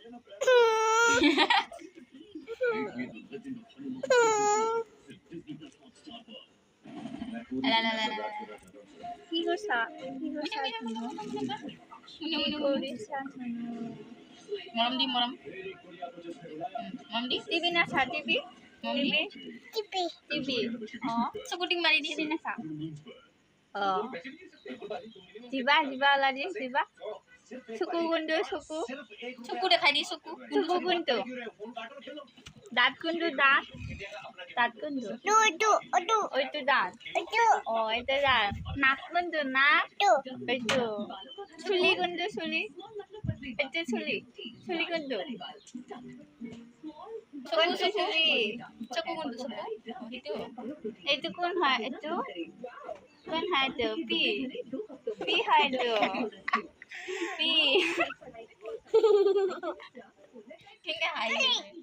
কি কৰছা কি কৰছা মৰম দি মৰম দি টিভি না চা টিভি টিভি টিভি চকুটিং মাৰি দি টিভি না চা জিবা জিবা ওলাদি জিবা চকু কোনটো চকু চকু দেখাই দি চকু চকু কোনটো দাঁত কোনটো দাঁত দাঁত কোনটো ওইটো দাঁত এইটো দাঁত নাক কোনটো নাক এইটো চুলি কোনটো চুলি এইটো চুলি চুলি কোনটো চকু চকু চুলি চকু কোনটো চকু সেইটো এইটো কোন হয় এইটো কোন হয় এইটো পি পি হয় এইটো পি কেনেকে হাঁহি